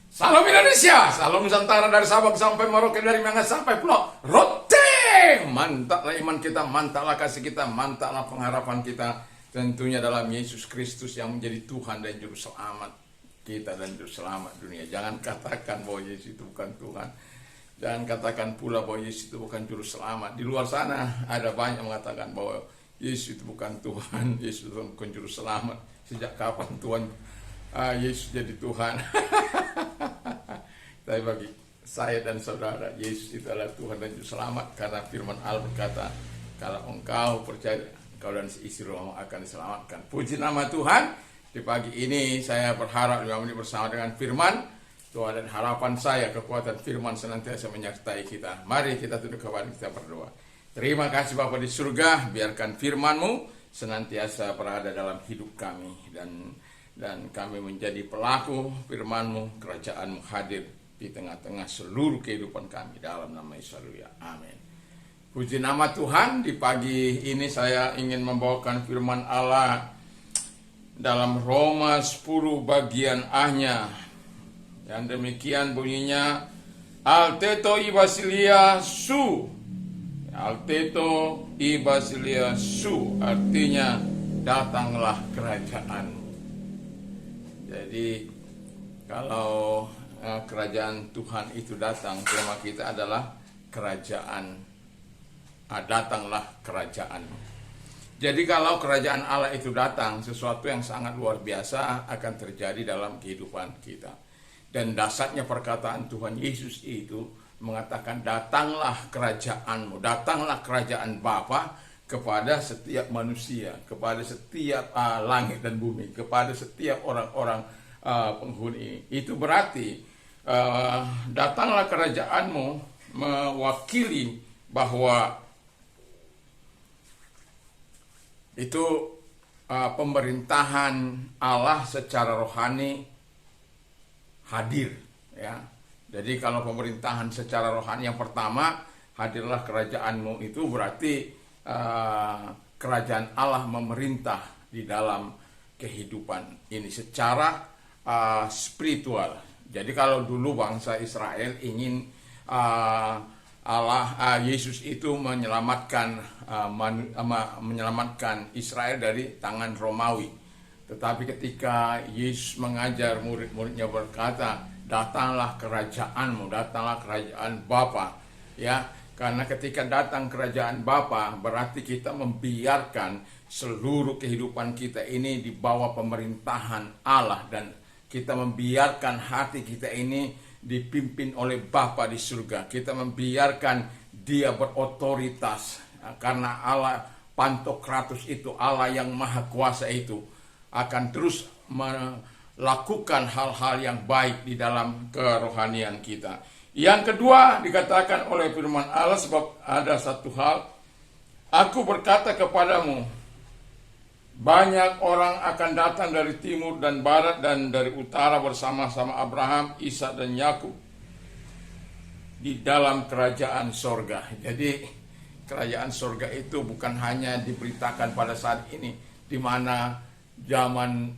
Salam Indonesia, salam Nusantara dari Sabang sampai Merauke, dari Myanmar sampai Pulau Rote. Mantaplah iman kita, mantaplah kasih kita, mantaplah pengharapan kita. Tentunya dalam Yesus Kristus yang menjadi Tuhan dan Juru Selamat kita dan Juru Selamat dunia. Jangan katakan bahwa Yesus itu bukan Tuhan. Jangan katakan pula bahwa Yesus itu bukan Juru Selamat. Di luar sana ada banyak mengatakan bahwa Yesus itu bukan Tuhan, Yesus itu bukan Juru Selamat. Sejak kapan Tuhan Yesus jadi Tuhan? Tapi bagi saya dan saudara, Yesus itu adalah Tuhan dan Juru Selamat, karena firman Allah berkata, kalau engkau percaya, engkau dan seisi rumahmu akan diselamatkan. Puji nama Tuhan. Di pagi ini saya berharap 5 menit bersama dengan firman Tuhan, dan harapan saya kekuatan firman senantiasa menyertai kita. Mari kita tunduk kepada kita berdoa. Terima kasih Bapa di surga, biarkan firman-Mu senantiasa berada dalam hidup kami, dan kami menjadi pelaku firman-Mu, kerajaan-Mu hadir di tengah-tengah seluruh kehidupan kami, dalam nama Yesus. Amin. Puji nama Tuhan. Di pagi ini saya ingin membawakan firman Allah dalam Roma 10 bagian A-nya, yang demikian bunyinya, Alteto i basilia su. Alteto i basilia su, artinya datanglah kerajaan. Jadi kalau kerajaan Tuhan itu datang, tema kita adalah kerajaan. Datanglah kerajaan. Jadi kalau kerajaan Allah itu datang, sesuatu yang sangat luar biasa akan terjadi dalam kehidupan kita. Dan dasarnya perkataan Tuhan Yesus itu mengatakan, datanglah kerajaanmu, datanglah kerajaan Bapa kepada setiap manusia, kepada setiap langit dan bumi, kepada setiap orang-orang penghuni. Itu berarti datanglah kerajaanmu mewakili bahwa itu pemerintahan Allah secara rohani hadir, ya. Jadi kalau pemerintahan secara rohani yang pertama, hadirlah kerajaanmu, itu berarti kerajaan Allah memerintah di dalam kehidupan ini secara spiritual. Jadi kalau dulu bangsa Israel ingin Yesus itu menyelamatkan Israel dari tangan Romawi. Tetapi ketika Yesus mengajar murid-muridnya, berkata, datanglah kerajaanmu, datanglah kerajaan Bapa, ya. Karena ketika datang kerajaan Bapa, berarti kita membiarkan seluruh kehidupan kita ini di bawah pemerintahan Allah, dan kita membiarkan hati kita ini dipimpin oleh Bapa di surga. Kita membiarkan Dia berotoritas, karena Allah Pantokratus itu, Allah yang maha kuasa itu akan terus melakukan hal-hal yang baik di dalam kerohanian kita. Yang kedua dikatakan oleh firman Allah, sebab ada satu hal, aku berkata kepadamu, banyak orang akan datang dari timur dan barat dan dari utara bersama-sama Abraham, Ishak dan Yakub di dalam kerajaan sorga. Jadi kerajaan sorga itu bukan hanya diberitakan pada saat ini, di mana zaman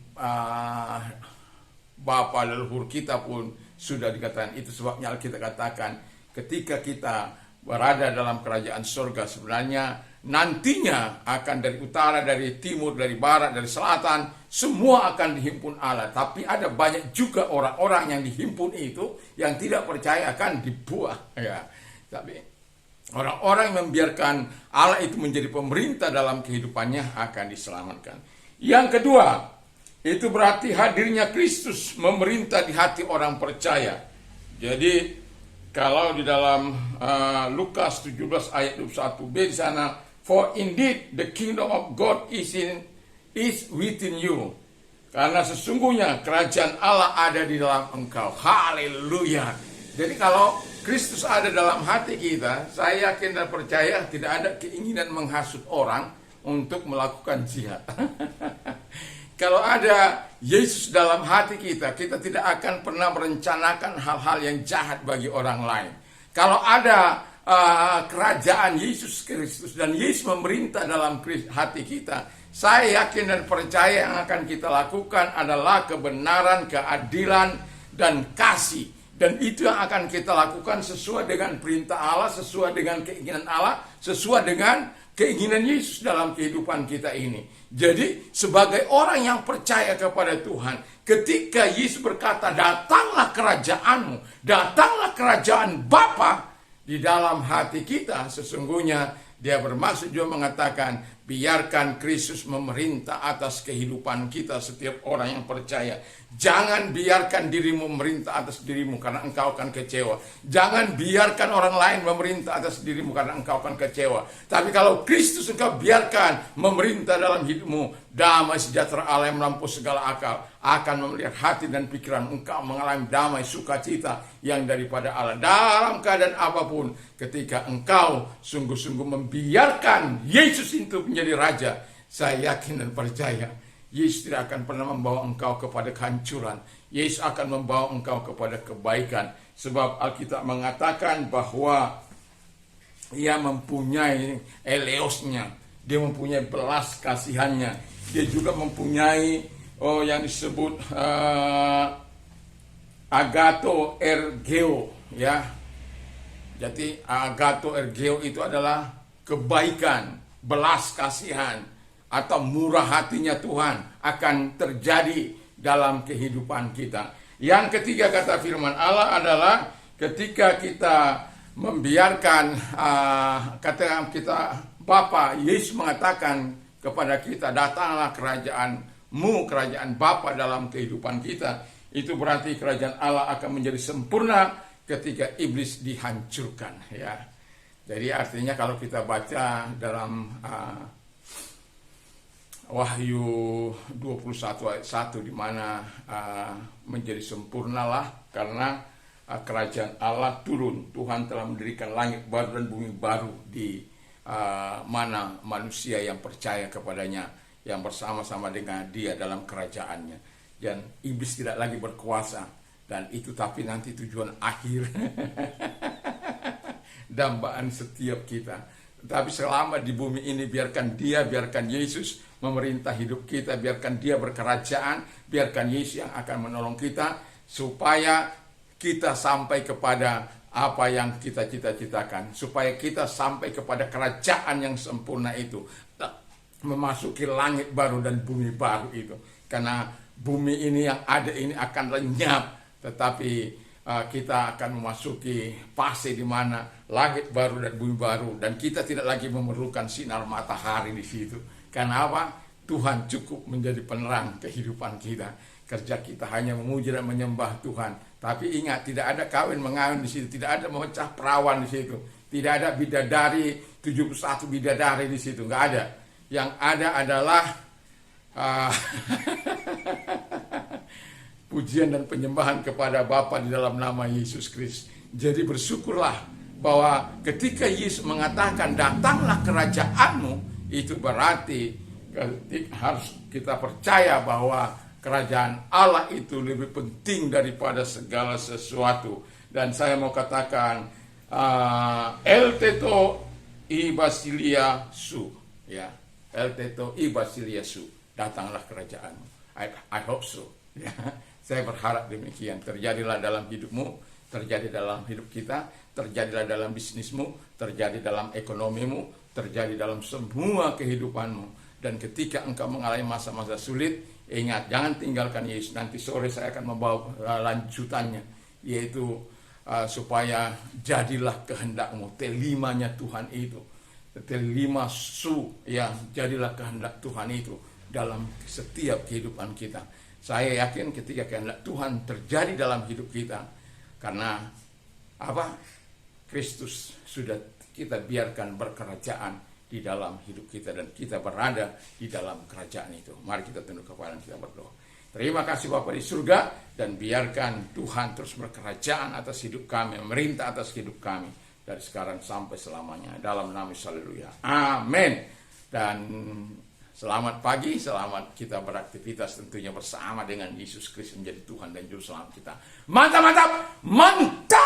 Bapa leluhur kita pun sudah dikatakan itu. Sebabnya kita katakan, ketika kita berada dalam kerajaan sorga, sebenarnya nantinya akan dari utara, dari timur, dari barat, dari selatan, semua akan dihimpun Allah. Tapi ada banyak juga orang-orang yang dihimpun itu yang tidak percaya, akan dibuang, ya. Tapi orang-orang yang membiarkan Allah itu menjadi pemerintah dalam kehidupannya akan diselamatkan. Yang kedua, itu berarti hadirnya Kristus memerintah di hati orang percaya. Jadi kalau di dalam Lukas 17 ayat 21b di sana, for indeed the kingdom of God is within you. Karena sesungguhnya kerajaan Allah ada di dalam engkau. Haleluya. Jadi kalau Kristus ada dalam hati kita, saya yakin dan percaya tidak ada keinginan menghasut orang untuk melakukan jihad. Kalau ada Yesus dalam hati kita, kita tidak akan pernah merencanakan hal-hal yang jahat bagi orang lain. Kalau ada kerajaan Yesus Kristus dan Yesus memerintah dalam hati kita, saya yakin dan percaya yang akan kita lakukan adalah kebenaran, keadilan, dan kasih. Dan itu yang akan kita lakukan sesuai dengan perintah Allah, sesuai dengan keinginan Allah, sesuai dengan keinginan Yesus dalam kehidupan kita ini. Jadi sebagai orang yang percaya kepada Tuhan, ketika Yesus berkata, datanglah kerajaanmu, datanglah kerajaan Bapa di dalam hati kita, sesungguhnya dia bermaksud juga mengatakan, biarkan Kristus memerintah atas kehidupan kita, setiap orang yang percaya. Jangan biarkan dirimu memerintah atas dirimu, karena engkau akan kecewa. Jangan biarkan orang lain memerintah atas dirimu, karena engkau akan kecewa. Tapi kalau Kristus engkau biarkan memerintah dalam hidupmu, damai sejahtera Allah yang melampaui segala akal akan memelihara hati dan pikiran engkau, mengalami damai sukacita yang daripada Allah. Dalam keadaan apapun, ketika engkau sungguh-sungguh membiarkan Yesus itu menjadi Raja, saya yakin dan percaya Yesus tidak akan pernah membawa engkau kepada kehancuran. Yesus akan membawa engkau kepada kebaikan. Sebab Alkitab mengatakan bahwa ia mempunyai eleosnya, dia mempunyai belas kasihannya, dia juga mempunyai yang disebut agato ergeo, ya. Jadi agato ergeo itu adalah kebaikan, belas kasihan, atau murah hatinya Tuhan akan terjadi dalam kehidupan kita. Yang ketiga kata firman Allah adalah ketika kita membiarkan kata kita Bapa, Yesus mengatakan kepada kita, datanglah kerajaanmu, kerajaan Bapa dalam kehidupan kita. Itu berarti kerajaan Allah akan menjadi sempurna ketika iblis dihancurkan, ya. Jadi artinya kalau kita baca dalam Wahyu 21 ayat 1, di mana menjadi sempurnalah karena kerajaan Allah turun. Tuhan telah mendirikan langit baru dan bumi baru di mana manusia yang percaya kepadanya, yang bersama-sama dengan dia dalam kerajaannya. Dan iblis tidak lagi berkuasa. Dan itu tapi nanti tujuan akhir dambaan setiap kita. Tapi selama di bumi ini biarkan Yesus memerintah hidup kita, biarkan dia berkerajaan, biarkan Yesus yang akan menolong kita supaya kita sampai kepada apa yang kita cita-citakan, supaya kita sampai kepada kerajaan yang sempurna itu, memasuki langit baru dan bumi baru itu. Karena bumi ini yang ada ini akan lenyap, tetapi kita akan memasuki fase di mana langit baru dan bumi baru, dan kita tidak lagi memerlukan sinar matahari di situ. Karena apa? Tuhan cukup menjadi penerang kehidupan kita. Kerja kita hanya memuji dan menyembah Tuhan. Tapi ingat, tidak ada kawin mengawin di situ, tidak ada memecah perawan di situ, tidak ada bidadari 71 bidadari di situ, nggak ada. Yang ada adalah pujian dan penyembahan kepada Bapa di dalam nama Yesus Kristus. Jadi bersyukurlah bahwa ketika Yesus mengatakan datanglah kerajaanmu, itu berarti harus kita percaya bahwa kerajaan Allah itu lebih penting daripada segala sesuatu. Dan saya mau katakan El teto i basilia su, ya, El teto i basilia su, datanglah kerajaanmu. I hope so, ya. Saya berharap demikian. Terjadilah dalam hidupmu, terjadi dalam hidup kita, terjadilah dalam bisnismu, terjadi dalam ekonomimu, terjadi dalam semua kehidupanmu. Dan ketika engkau mengalami masa-masa sulit, ingat, jangan tinggalkan Yesus. Nanti sore saya akan membawa lanjutannya, yaitu supaya jadilah kehendakmu, telimanya Tuhan itu, telima su, ya, jadilah kehendak Tuhan itu dalam setiap kehidupan kita. Saya yakin ketika kehendak Tuhan terjadi dalam hidup kita, karena apa? Kristus sudah kita biarkan berkerajaan di dalam hidup kita, dan kita berada di dalam kerajaan itu. Mari kita tunduk kepala dan kita berdoa. Terima kasih Bapa di surga, dan biarkan Tuhan terus berkerajaan atas hidup kami, memerintah atas hidup kami dari sekarang sampai selamanya. Dalam nama Yesus, haleluya. Amin. Dan selamat pagi, selamat kita beraktivitas tentunya bersama dengan Yesus Kristus menjadi Tuhan dan Juru Selamat kita. Mantap, mantap, mantap.